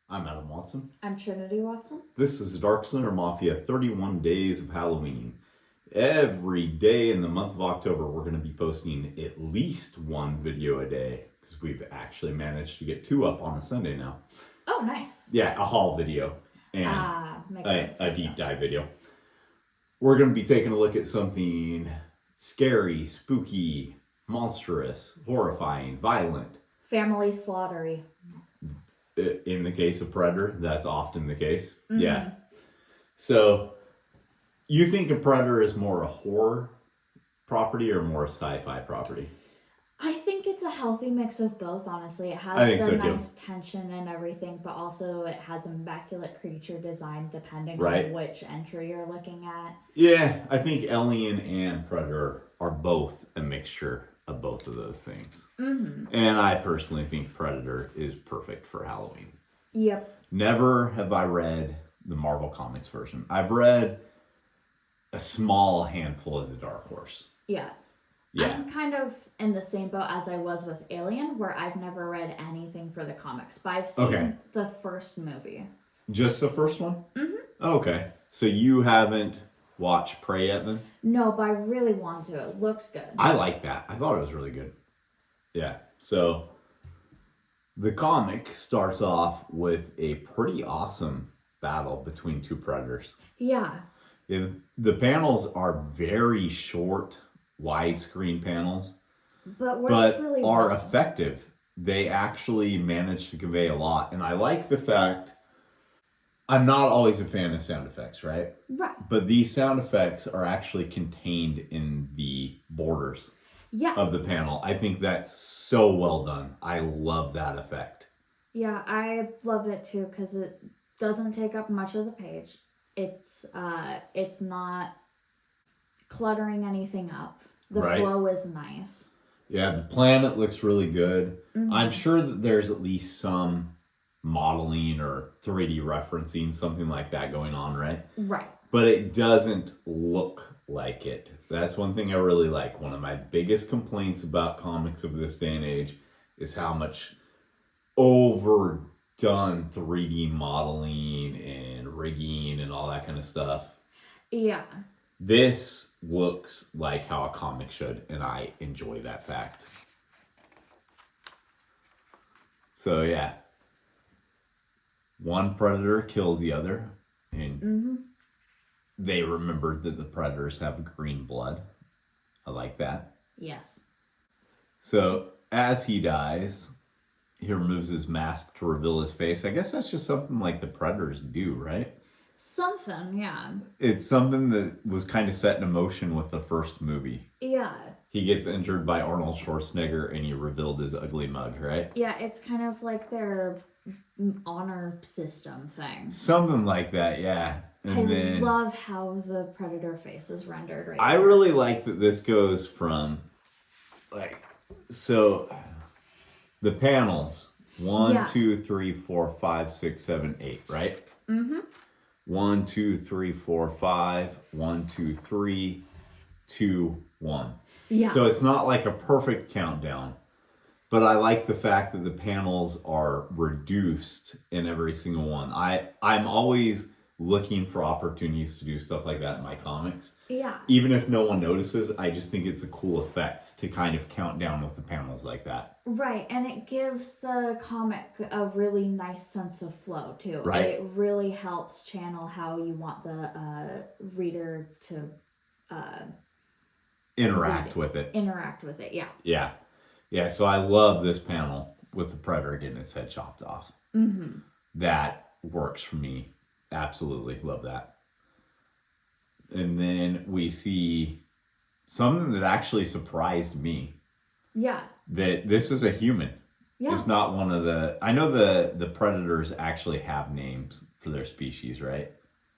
I'm Adam Watson. I'm Trinity Watson. This is Darkslinger Mafia 31 Days of Halloween. Every day in the month of October, we're going to be posting at least one video a day because we've actually managed to get 2 up on a Sunday now. Oh, nice. Yeah, a haul video and a deep dive video. We're going to be taking a look at something scary, spooky, monstrous, horrifying, violent. Family slaughtery. In the case of Predator, that's often the case. Mm-hmm. Yeah. So, you think a Predator is more a horror property or more a sci-fi property? I think it's a healthy mix of both, honestly. It has nice tension and everything, but also it has immaculate creature design depending on which entry you're looking at. Yeah, I think Alien and Predator are both a mixture of both of those things. Mm-hmm. And I personally think Predator is perfect for Halloween. Yep. Never have I read the Marvel Comics version. I've read a small handful of the Dark Horse. Yeah. I'm kind of in the same boat as I was with Alien, where I've never read anything for the comics, but I've seen the first movie. Just the first one? Mm-hmm. Okay. So you haven't watched Prey yet then? No, but I really want to. It looks good. I like that. I thought it was really good. Yeah. So the comic starts off with a pretty awesome battle between 2 predators. Yeah. The panels are very short, widescreen panels, but really are effective. They actually manage to convey a lot. And I like the fact, I'm not always a fan of sound effects, right? Right. But these sound effects are actually contained in the borders of the panel. I think that's so well done. I love that effect. Yeah, I love it too because it doesn't take up much of the page. It's not cluttering anything up. The flow is nice. Yeah, the planet looks really good. Mm-hmm. I'm sure that there's at least some modeling or 3D referencing, something like that going on, right? Right. But it doesn't look like it. That's one thing I really like. One of my biggest complaints about comics of this day and age is how much overdone 3D modeling and rigging and all that kind of stuff. Yeah. This looks like how a comic should, and I enjoy that fact. So yeah, one predator kills the other, and they remembered that the predators have green blood. I like that. Yes. So as he dies, he removes his mask to reveal his face. I guess that's just something like the predators do, right? Something, yeah. It's something that was kind of set in motion with the first movie. Yeah. He gets injured by Arnold Schwarzenegger and he revealed his ugly mug, right? Yeah, it's kind of like their honor system thing. Something like that, yeah. And I love how the predator face is rendered right I there. really like that this goes from, so the panels, 1, 2, 3, 4, 5, 6, 7, 8, right? Mm-hmm. 1, 2, 3, 4, 5, 1, 2, 3, 2, 1. Yeah. So it's not like a perfect countdown, but I like the fact that the panels are reduced in every single one. I'm always looking for opportunities to do stuff like that in my comics. Yeah. Even if no one notices, I just think it's a cool effect to kind of count down with the panels like that. Right, and it gives the comic a really nice sense of flow too. Right. It really helps channel how you want the reader to interact with it. Interact with it, yeah. Yeah. Yeah, so I love this panel with the predator getting its head chopped off. Mm-hmm. That works for me. Absolutely love that. And then we see something that actually surprised me. Yeah. That this is a human. Yeah. It's not one of the... I know the predators actually have names for their species, right?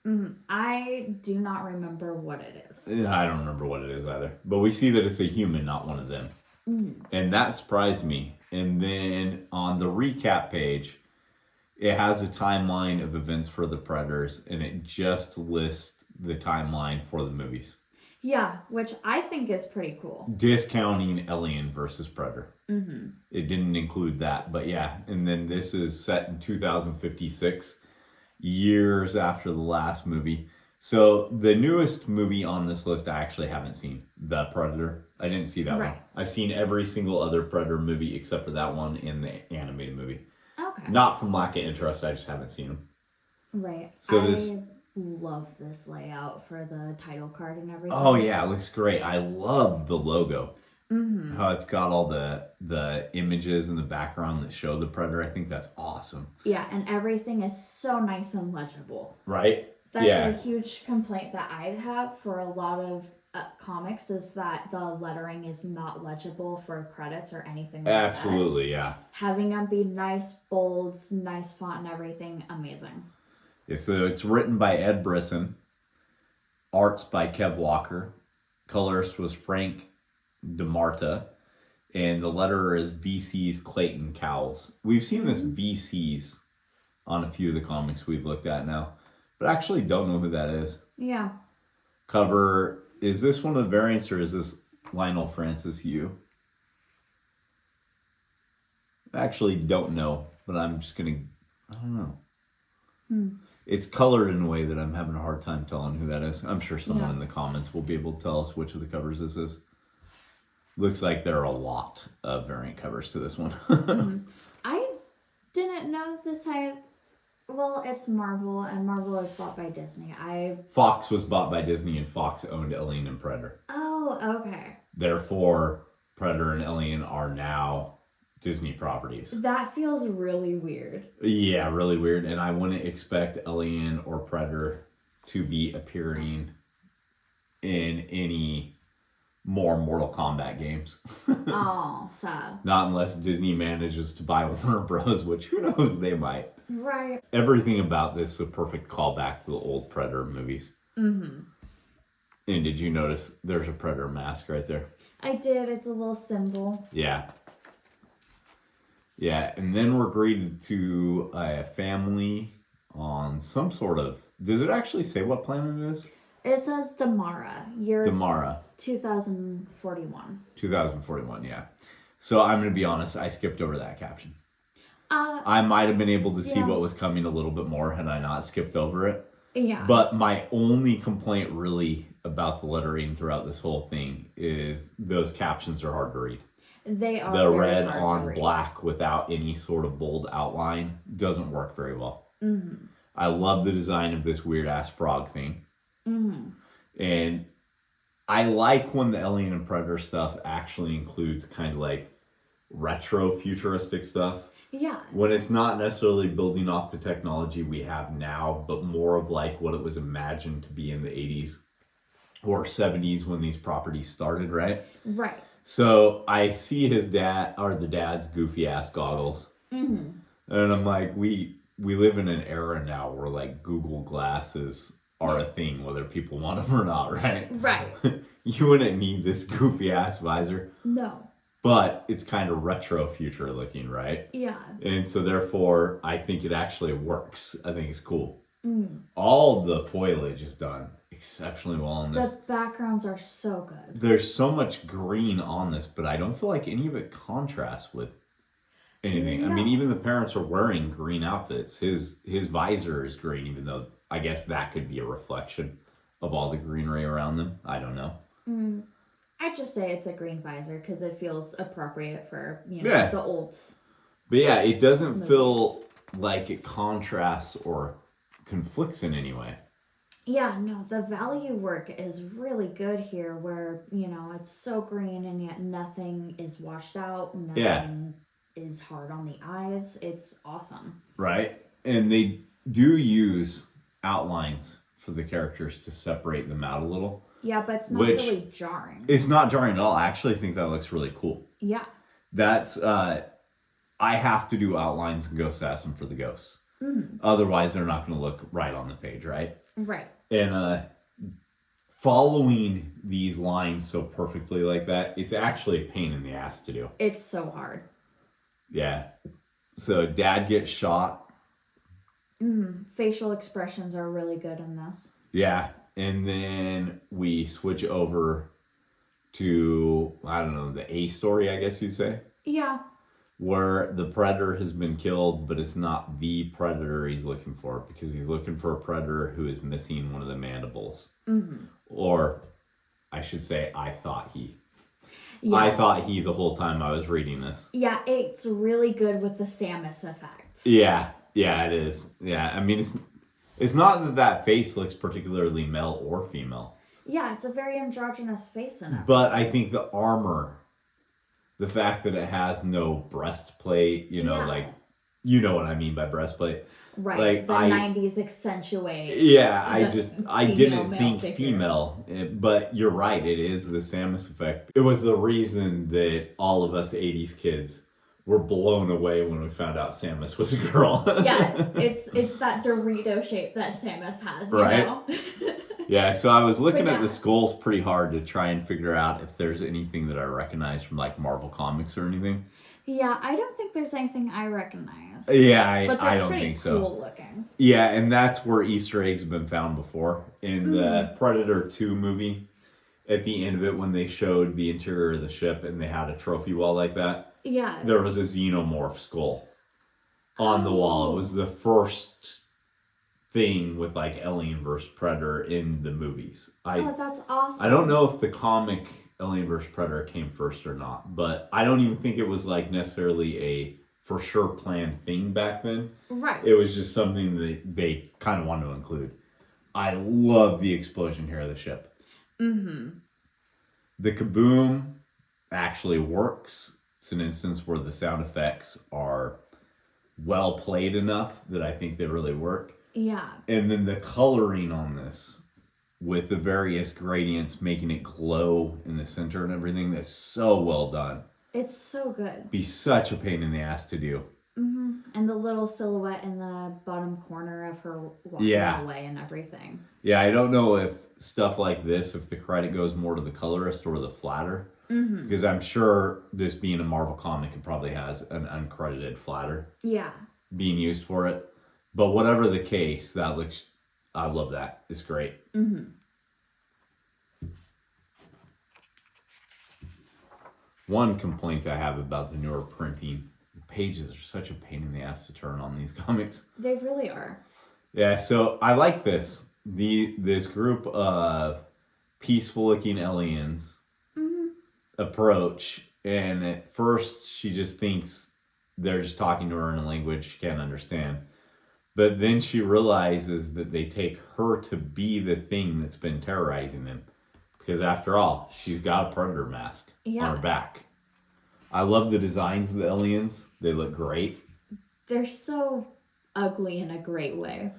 Mm-hmm. I do not remember what it is. I don't remember what it is either. But we see that it's a human, not one of them. Mm-hmm. And that surprised me. And then on the recap page, it has a timeline of events for the predators, and it just lists the timeline for the movies. Yeah, which I think is pretty cool. Discounting Alien versus Predator. Mm-hmm. It didn't include that, but yeah. And then this is set in 2056, years after the last movie. So the newest movie on this list I actually haven't seen, The Predator. I didn't see that one. I've seen every single other Predator movie except for that one in the animated movie. Okay. Not from lack of interest, I just haven't seen them. Right. So I love this layout for the title card and everything. Oh yeah, it looks great. I love the logo. Mm-hmm. How it's got all the images in the background that show the Predator. I think that's awesome. Yeah, and everything is so nice and legible. Right? That's a huge complaint that I'd have for a lot of comics is that the lettering is not legible for credits or anything like Absolutely, yeah. Having them be nice, bold, nice font and everything, amazing. Yeah, so it's written by Ed Brisson. Arts by Kev Walker. Colorist was Frank DeMarta. And the letterer is VC's Clayton Cowles. We've seen this VC's on a few of the comics we've looked at now. But I actually don't know who that is. Yeah. Cover, is this one of the variants or is this Lionel Francis Hugh? I actually don't know, but I'm just going to, I don't know. It's colored in a way that I'm having a hard time telling who that is. I'm sure someone in the comments will be able to tell us which of the covers this is. Looks like there are a lot of variant covers to this one. I didn't know this had... Well, it's Marvel, and Marvel is bought by Disney. Fox was bought by Disney, and Fox owned Alien and Predator. Oh, okay. Therefore, Predator and Alien are now Disney properties. That feels really weird. Yeah, really weird. And I wouldn't expect Alien or Predator to be appearing in any more Mortal Kombat games. Oh, sad. Not unless Disney manages to buy Warner Bros., which who knows, they might. Right. Everything about this is a perfect callback to the old Predator movies. Mm-hmm. And did you notice there's a Predator mask right there? I did. It's a little symbol. Yeah. Yeah, and then we're greeted to a family on some sort of... Does it actually say what planet it is? It says Damara. Damara. 2041. 2041, yeah. So I'm going to be honest, I skipped over that caption. I might have been able to see what was coming a little bit more had I not skipped over it. Yeah. But my only complaint really about the lettering throughout this whole thing is those captions are hard to read. They are. The red on black without any sort of bold outline doesn't work very well. Mm-hmm. I love the design of this weird ass frog thing. Mm-hmm. And I like when the Alien and Predator stuff actually includes kind of like retro futuristic stuff. Yeah. When it's not necessarily building off the technology we have now, but more of like what it was imagined to be in the 80s or 70s when these properties started, right? Right. So I see his dad, or the dad's goofy ass goggles. Mm-hmm. And I'm like, we live in an era now where like Google glasses are a thing, whether people want them or not, right? Right. You wouldn't need this goofy ass visor. No. But it's kind of retro future looking, right? Yeah. And so therefore, I think it actually works. I think it's cool. All the foliage is done exceptionally well on this. The backgrounds are so good. There's so much green on this, but I don't feel like any of it contrasts with anything. No. I mean, even the parents are wearing green outfits. His visor is green, even though I guess that could be a reflection of all the greenery around them. I don't know. I'd just say it's a green visor because it feels appropriate for, the old. But yeah, it doesn't feel like it contrasts or conflicts in any way. Yeah, no, the value work is really good here where, it's so green and yet nothing is washed out. Nothing is hard on the eyes. It's awesome. Right. And they do use outlines for the characters to separate them out a little. Yeah, but it's not really jarring. It's not jarring at all. I actually think that looks really cool. Yeah. That's, I have to do outlines in Ghost Assassin for the ghosts. Mm-hmm. Otherwise, they're not going to look right on the page, right? Right. And following these lines so perfectly like that, it's actually a pain in the ass to do. It's so hard. Yeah. So dad gets shot. Mm-hmm. Facial expressions are really good in this. Yeah. And then we switch over to, I don't know, the A story, I guess you'd say. Yeah. Where the predator has been killed, but it's not the predator he's looking for, because he's looking for a predator who is missing one of the mandibles. Mm-hmm. Or, I should say, I thought he the whole time I was reading this. Yeah, it's really good with the Samus effect. Yeah, it is. Yeah, I mean, it's not that face looks particularly male or female. Yeah, it's a very androgynous face in it. But I think the armor, the fact that it has no breastplate, like, you know what I mean by breastplate. Right, like, the 90s accentuate. Yeah, I didn't think figure. female, but you're right, it is the Samus effect. It was the reason that all of us 80s kids were blown away when we found out Samus was a girl. Yeah, it's that Dorito shape that Samus has, you right? know? Yeah, so I was looking at the skulls pretty hard to try and figure out if there's anything that I recognize from like Marvel Comics or anything. Yeah, I don't think there's anything I recognize. Yeah, I don't think so. Cool looking. Yeah, and that's where Easter eggs have been found before. In the Predator 2 movie, at the end of it, when they showed the interior of the ship and they had a trophy wall like that, there was a xenomorph skull on the wall. It was the first thing with like Alien vs. Predator in the movies. That's awesome. I don't know if the comic Alien vs. Predator came first or not, but I don't even think it was like necessarily a for sure planned thing back then. Right. It was just something that they kind of wanted to include. I love the explosion here of the ship. Mm-hmm. The kaboom actually works. It's an instance where the sound effects are well played enough that I think they really work. Yeah. And then the coloring on this, with the various gradients making it glow in the center and everything, that's so well done. It's so good. Be such a pain in the ass to do. Mm-hmm. And the little silhouette in the bottom corner of her walking away and everything. Yeah, I don't know if stuff like this, if the credit goes more to the colorist or the flatter. Mm-hmm. Because I'm sure this being a Marvel comic, it probably has an uncredited flatter. Yeah. Being used for it. But whatever the case, I love that. It's great. Mm-hmm. One complaint I have about the newer printing, the pages are such a pain in the ass to turn on these comics. They really are. Yeah, so I like this. This group of peaceful-looking aliens approach, and at first she just thinks they're just talking to her in a language she can't understand. But then she realizes that they take her to be the thing that's been terrorizing them. Because after all, she's got a predator mask on her back. I love the designs of the aliens. They look great. They're so ugly in a great way.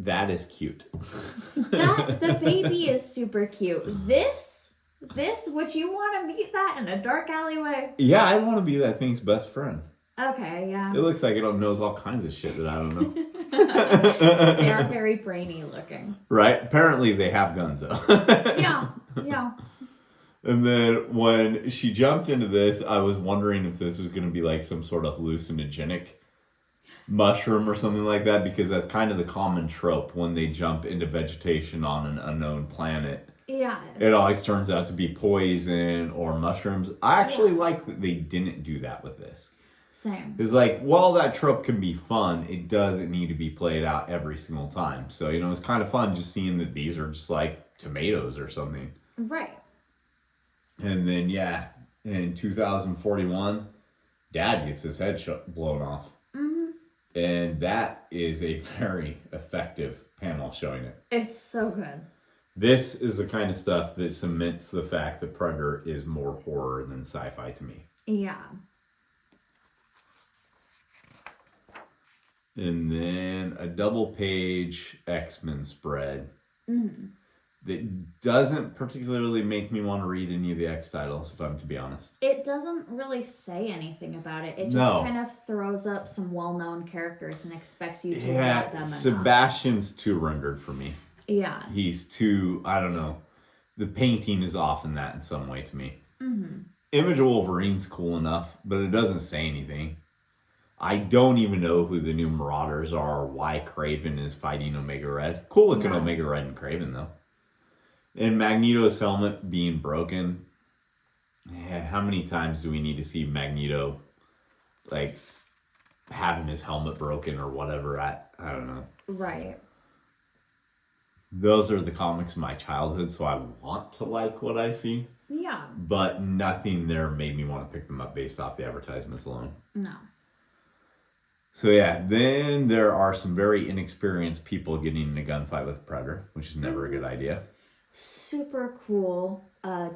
That is cute. The baby is super cute. This, would you want to meet that in a dark alleyway? Yeah, I want to be that thing's best friend. Okay, yeah. It looks like it knows all kinds of shit that I don't know. They are very brainy looking. Right? Apparently they have guns, though. Yeah. And then when she jumped into this, I was wondering if this was going to be like some sort of hallucinogenic mushroom or something like that, because that's kind of the common trope when they jump into vegetation on an unknown planet. Yeah. It always turns out to be poison or mushrooms. I actually like that they didn't do that with this. Same. It's like, while that trope can be fun, it doesn't need to be played out every single time. So, it's kind of fun just seeing that these are just like tomatoes or something. Right. And then, in 2041, Dad gets his head blown off. Mm-hmm. And that is a very effective panel showing it. It's so good. This is the kind of stuff that cements the fact that Predator is more horror than sci-fi to me. Yeah. And then a double-page X-Men spread that doesn't particularly make me want to read any of the X titles, if I'm to be honest. It doesn't really say anything about it. It just kind of throws up some well-known characters and expects you to read them. Sebastian's too rendered for me. Yeah. He's too, I don't know. The painting is off in that in some way to me. Mm-hmm. Image of Wolverine's cool enough, but it doesn't say anything. I don't even know who the new Marauders are or why Kraven is fighting Omega Red. Cool looking Omega Red and Kraven, though. And Magneto's helmet being broken. How many times do we need to see Magneto, like, having his helmet broken or whatever? I don't know. Right. Those are the comics of my childhood, so I want to like what I see. Yeah. But nothing there made me want to pick them up based off the advertisements alone. No. So yeah, then there are some very inexperienced people getting in a gunfight with a Predator, which is never a good idea. Super cool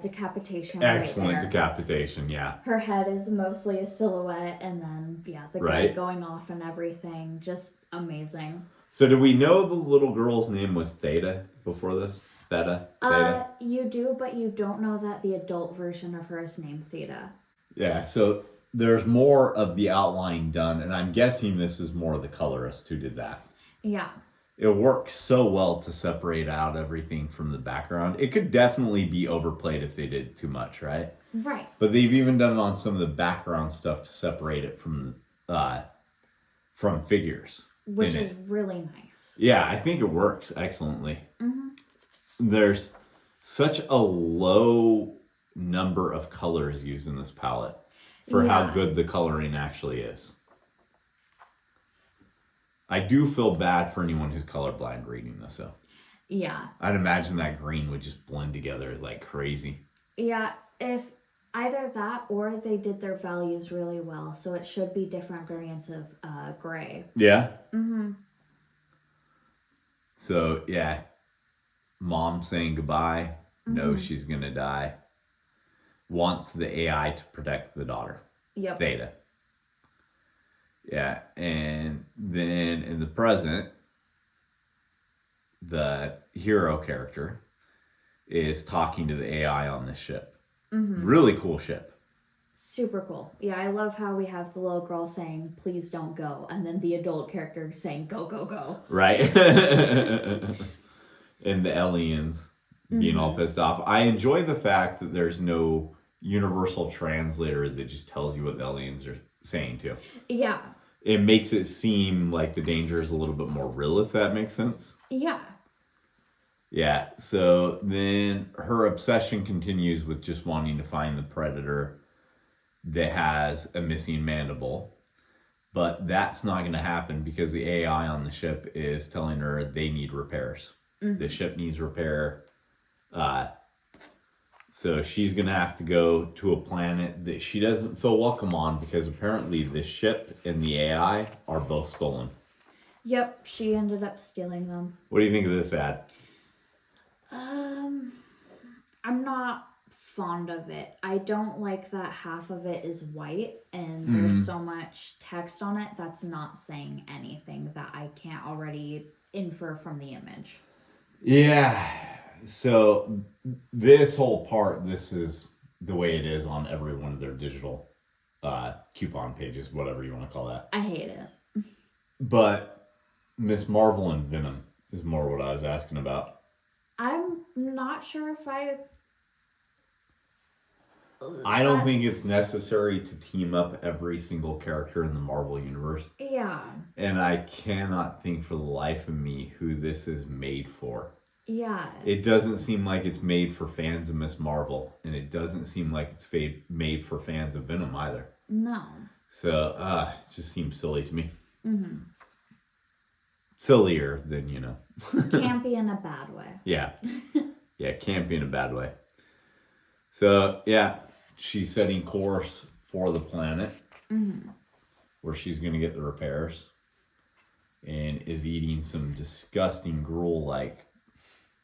decapitation. Excellent right there. decapitation, yeah. Her head is mostly a silhouette, and then the gun going off and everything. Just amazing. So do we know the little girl's name was Theta before this? Theta? You do, but you don't know that the adult version of her is named Theta. Yeah, so there's more of the outline done, and I'm guessing this is more of the colorist who did that. Yeah. It works so well to separate out everything from the background. It could definitely be overplayed if they did too much, right? Right. But they've even done it on some of the background stuff to separate it from figures. Which is really nice. Yeah, I think it works excellently. Mm-hmm. There's such a low number of colors used in this palette for how good the coloring actually is. I do feel bad for anyone who's colorblind reading this, though. Yeah. I'd imagine that green would just blend together like crazy. Yeah, if either that or they did their values really well, so it should be different variants of gray. Yeah? Mm-hmm. So, yeah. Mom saying goodbye. Knows she's going to die. Wants the AI to protect the daughter. Yep. Theta. Yeah, and then in the present, the hero character is talking to the AI on this ship. Mm-hmm. Really cool ship. Super cool. Yeah, I love how we have the little girl saying, please don't go, and then the adult character saying, go, go, go. Right. And the aliens being all pissed off. I enjoy the fact that there's no universal translator that just tells you what the aliens are saying too. Yeah. It makes it seem like the danger is a little bit more real, if that makes sense. Yeah. Yeah, so then her obsession continues with just wanting to find the Predator that has a missing mandible. But that's not going to happen because the AI on the ship is telling her they need repairs. The ship needs repair. So she's going to have to go to a planet that she doesn't feel welcome on because apparently the ship and the AI are both stolen. Yep, she ended up stealing them. What do you think of this ad? I'm not fond of it. I don't like that half of it is white and there's so much text on it that's not saying anything that I can't already infer from the image. Yeah. So this whole part, this is the way it is on every one of their digital coupon pages, whatever you want to call that. I hate it. But Miss Marvel and Venom is more what I was asking about. I'm not sure if I don't think it's necessary to team up every single character in the Marvel universe. Yeah. And I cannot think for the life of me who this is made for. Yeah. It doesn't seem like it's made for fans of Miss Marvel, and it doesn't seem like it's made for fans of Venom either. No. So, it just seems silly to me. Mm-hmm. Sillier than, Campy in a bad way. Yeah. Yeah, campy in a bad way. So, yeah, she's setting course for the planet where she's going to get the repairs and is eating some disgusting gruel-like.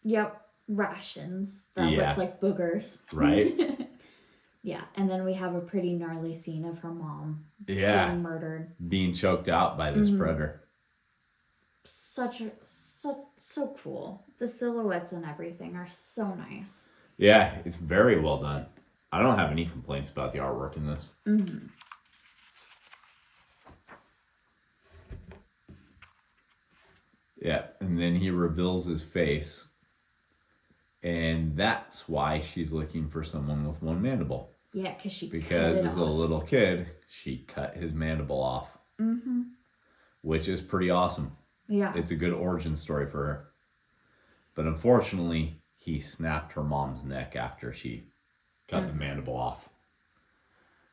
Yep, rations that looks like boogers. Right? Yeah, and then we have a pretty gnarly scene of her mom being murdered. Being choked out by this predator. So cool. The silhouettes and everything are so nice. Yeah, it's very well done. I don't have any complaints about the artwork in this. Mm-hmm. Yeah, and then he reveals his face. And that's why she's looking for someone with one mandible. Yeah, because as a little kid, she cut his mandible off. Mm-hmm. Which is pretty awesome. Yeah. It's a good origin story for her. But unfortunately, he snapped her mom's neck after she cut the mandible off.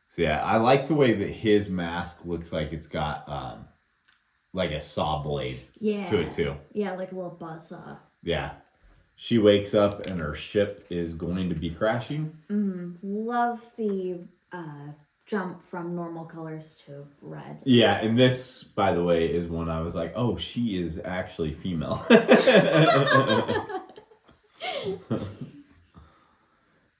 So yeah, I like the way that his mask looks like it's got like a saw blade to it too. Yeah, like a little buzzsaw. Yeah. She wakes up and her ship is going to be crashing. Love the jump from normal colors to red. Yeah, and this, by the way, is when I was like, oh, she is actually female.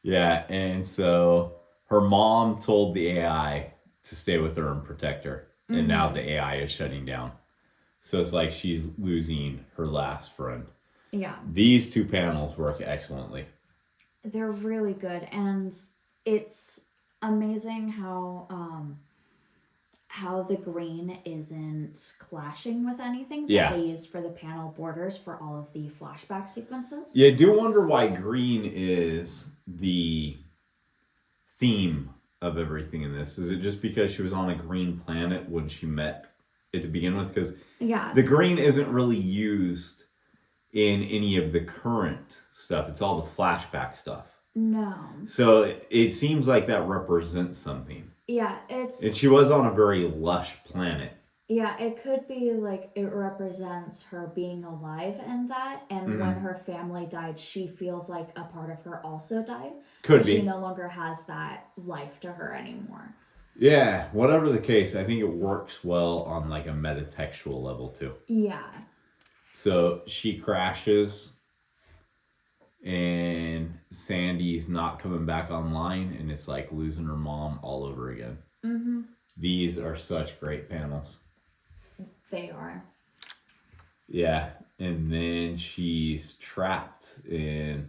Yeah, and so her mom told the AI to stay with her and protect her. And now the AI is shutting down. So it's like she's losing her last friend. Yeah. These two panels work excellently. They're really good, and it's amazing how the green isn't clashing with anything that they used for the panel borders for all of the flashback sequences. Yeah, I do wonder why green is the theme of everything in this. Is it just because she was on a green planet when she met it to begin with? Because the green isn't really used in any of the current stuff. It's all the flashback stuff. No. So it seems like that represents something. Yeah, it's... And she was on a very lush planet. Yeah, it could be like it represents her being alive in that, and when her family died, she feels like a part of her also died. Could be. She no longer has that life to her anymore. Yeah, whatever the case, I think it works well on like a metatextual level too. Yeah. So she crashes, and Sandy's not coming back online, and it's like losing her mom all over again. These are such great panels. They are. Yeah, and then she's trapped in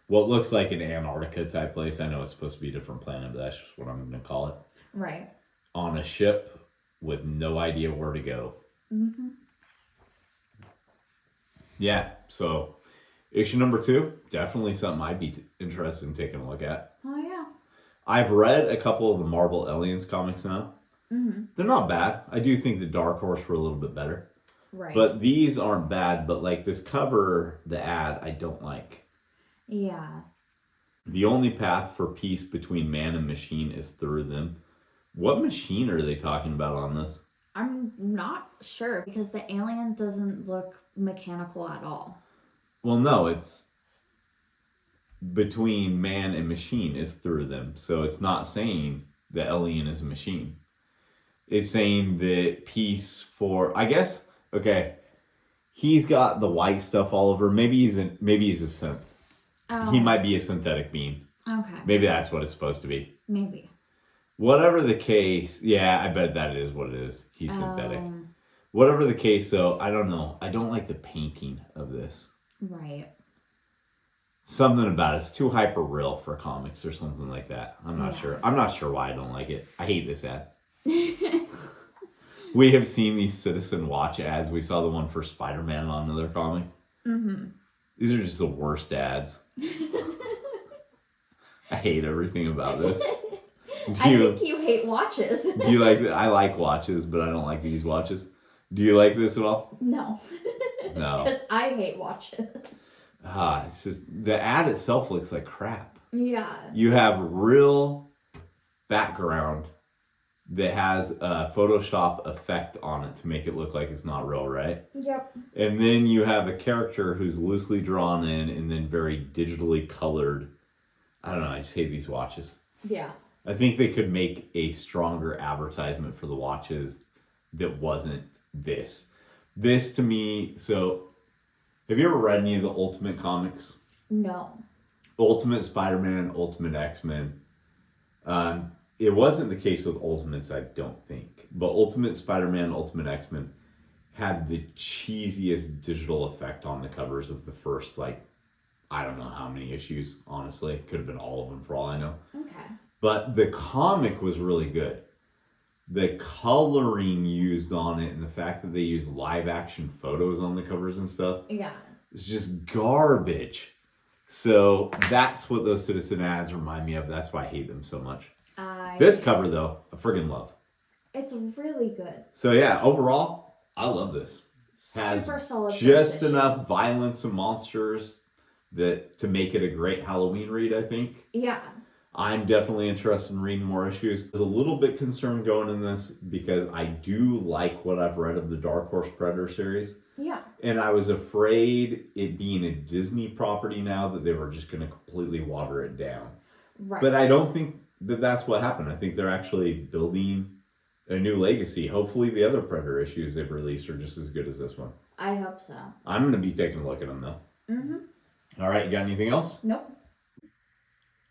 what looks like an Antarctica type place. I know it's supposed to be a different planet, but that's just what I'm going to call it. Right. On a ship with no idea where to go. Yeah, so issue number 2, definitely something I'd be interested in taking a look at. Oh, yeah. I've read a couple of the Marvel Aliens comics now. They're not bad. I do think the Dark Horse were a little bit better. Right. But these aren't bad, but like this cover, the ad, I don't like. Yeah. The only path for peace between man and machine is through them. What machine are they talking about on this? I'm not sure, because the alien doesn't look mechanical at all. Well, no, it's between man and machine is through them. So it's not saying the alien is a machine. It's saying that peace for, I guess, okay, he's got the white stuff all over. Maybe he's a synth. Oh. He might be a synthetic being. Okay. Maybe that's what it's supposed to be. Maybe. Whatever the case, yeah, I bet that is what it is. He's synthetic. Whatever the case, though, I don't know. I don't like the painting of this. Right. Something about it's too hyper real for comics or something like that. I'm not sure. I'm not sure why I don't like it. I hate this ad. We have seen these Citizen Watch ads. We saw the one for Spider-Man on another comic. These are just the worst ads. I hate everything about this. I think you hate watches. Do you like? I like watches, but I don't like these watches. Do you like this at all? No. No. Because I hate watches. It's just the ad itself looks like crap. Yeah. You have real background that has a Photoshop effect on it to make it look like it's not real, right? Yep. And then you have a character who's loosely drawn in and then very digitally colored. I don't know, I just hate these watches. Yeah. I think they could make a stronger advertisement for the watches that wasn't this. This to me, so have you ever read any of the Ultimate comics? No. Ultimate Spider-Man, Ultimate X-Men. It wasn't the case with Ultimates, I don't think. But Ultimate Spider-Man, Ultimate X-Men had the cheesiest digital effect on the covers of the first, I don't know how many issues, honestly. Could have been all of them for all I know. Okay. But the comic was really good. The coloring used on it and the fact that they used live action photos on the covers and stuff. Yeah. It's just garbage. So that's what those Citizen ads remind me of. That's why I hate them so much. This cover, though, I friggin' love. It's really good. So yeah, overall, I love this. Has super solid. just enough violence and monsters, that to make it a great Halloween read, I think. Yeah. I'm definitely interested in reading more issues. I was a little bit concerned going in this because I do like what I've read of the Dark Horse Predator series. Yeah. And I was afraid it being a Disney property now that they were just going to completely water it down. Right. But I don't think that that's what happened. I think they're actually building a new legacy. Hopefully the other Predator issues they've released are just as good as this one. I hope so. I'm going to be taking a look at them though. Mm-hmm. All right, you got anything else? Nope.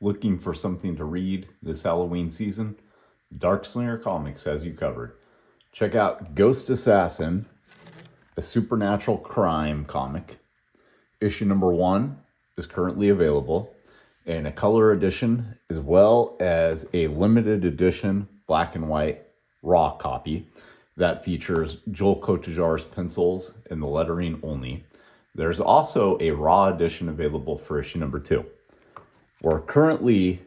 Looking for something to read this Halloween season? Darkslinger Comics has you covered. Check out Ghost Assassin, a supernatural crime comic. Issue number 1 is currently available in a color edition as well as a limited edition black and white raw copy that features Joel Kotajar's pencils and the lettering only. There's also a raw edition available for issue number 2. We're currently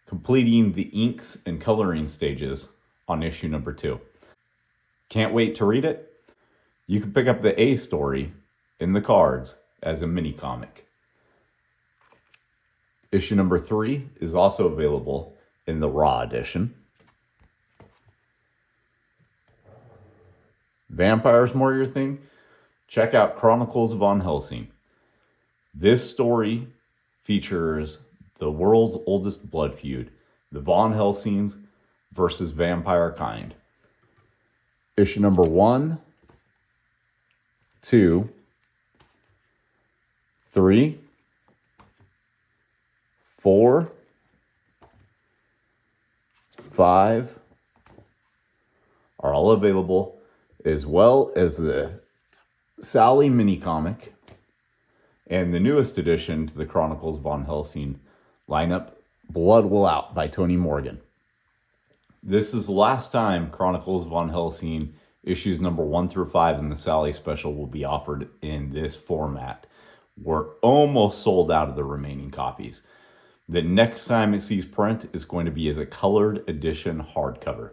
completing the inks and coloring stages on issue number 2. Can't wait to read it? You can pick up the A story in the cards as a mini comic. Issue number 3 is also available in the raw edition. Vampires more your thing? Check out Chronicles of Von Helsing. This story features the world's oldest blood feud, the Von Helsings versus vampire kind. Issue number 1, 2, 3, 4, 5 are all available, as well as the Sally mini comic and the newest addition to the Chronicles Von Helsing lineup, Blood Will Out by Tony Morgan. This is the last time Chronicles Von Helsing issues number 1 through 5 in the Sally special will be offered in this format. We're almost sold out of the remaining copies. The next time it sees print is going to be as a colored edition hardcover.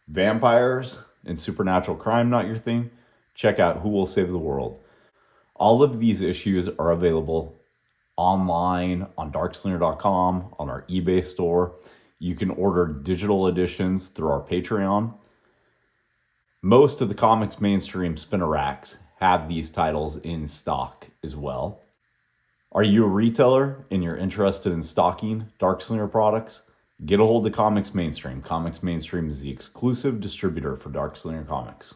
Vampires and supernatural crime not your thing? Check out Who Will Save the World. All of these issues are available online on Darkslinger.com, on our eBay store. You can order digital editions through our Patreon. Most of the comics mainstream spinner racks have these titles in stock as well. Are you a retailer and you're interested in stocking Darkslinger products? Get a hold of Comics Mainstream. Comics Mainstream is the exclusive distributor for Darkslinger Comics.